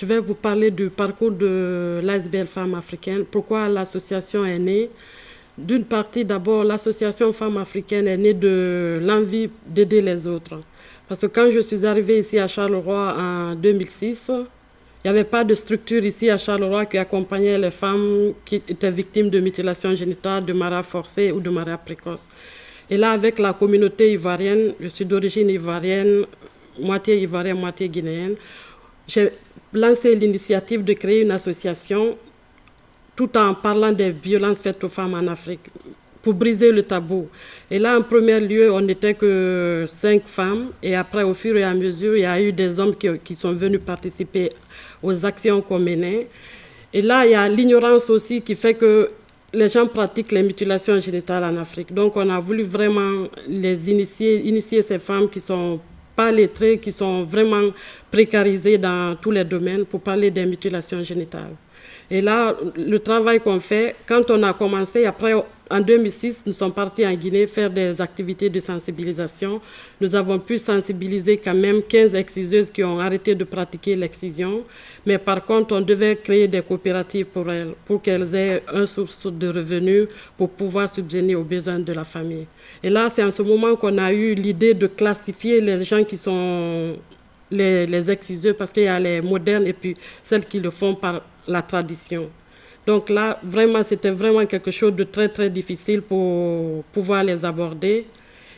Je vais vous parler du parcours de l'ASBL Femmes Africaines. Pourquoi l'association est née? D'une partie, d'abord, l'association Femmes Africaines est née de l'envie d'aider les autres. Parce que quand je suis arrivée ici à Charleroi en 2006, il n'y avait pas de structure ici à Charleroi qui accompagnait les femmes qui étaient victimes de mutilation génitale, de mariage forcé ou de mariage précoce. Et là, avec la communauté ivoirienne, je suis d'origine ivoirienne, moitié guinéenne, j'ai lancé l'initiative de créer une association tout en parlant des violences faites aux femmes en Afrique, pour briser le tabou. Et là, en premier lieu, on n'était que 5 femmes. Et après, au fur et à mesure, il y a eu des hommes qui sont venus participer aux actions qu'on menait. Et là, il y a l'ignorance aussi qui fait que les gens pratiquent les mutilations génitales en Afrique. Donc, on a voulu vraiment les initier ces femmes qui sont pas lettrées, qui sont vraiment précarisées dans tous les domaines pour parler des mutilations génitales. Et là, le travail qu'on fait, quand on a commencé, après, en 2006, nous sommes partis en Guinée faire des activités de sensibilisation. Nous avons pu sensibiliser quand même 15 exciseuses qui ont arrêté de pratiquer l'excision. Mais par contre, on devait créer des coopératives pour elles, pour qu'elles aient une source de revenus pour pouvoir subvenir aux besoins de la famille. Et là, c'est en ce moment qu'on a eu l'idée de classifier les gens qui sont les exciseuses, parce qu'il y a les modernes et puis celles qui le font par la tradition. Donc là, vraiment, c'était vraiment quelque chose de très, très difficile pour pouvoir les aborder.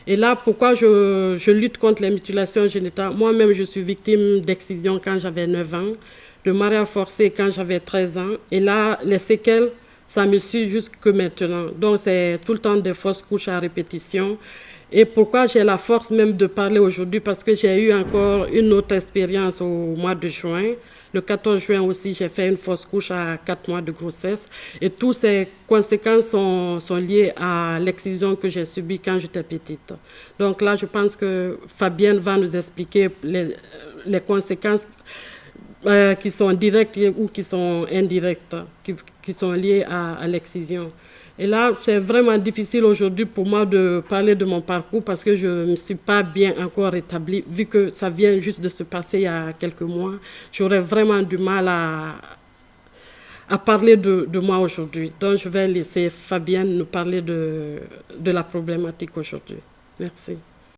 Et là, pourquoi je lutte contre les mutilations génitales? Moi-même, je suis victime d'excision quand j'avais 9 ans, de mariage forcé quand j'avais 13 ans. Et là, les séquelles, ça me suit jusque maintenant. Donc, c'est tout le temps des fausses couches à répétition. Et pourquoi j'ai la force même de parler aujourd'hui? Parce que j'ai eu encore une autre expérience au mois de juin. Le 14 juin aussi, j'ai fait une fausse couche à 4 mois de grossesse. Et toutes ces conséquences sont liées à l'excision que j'ai subie quand j'étais petite. Donc là, je pense que Fabienne va nous expliquer les conséquences qui sont directes ou qui sont indirectes, qui sont liées à l'excision. Et là, c'est vraiment difficile aujourd'hui pour moi de parler de mon parcours parce que je ne me suis pas bien encore rétablie. Vu que ça vient juste de se passer il y a quelques mois, j'aurais vraiment du mal à parler de moi aujourd'hui. Donc, je vais laisser Fabienne nous parler de la problématique aujourd'hui. Merci.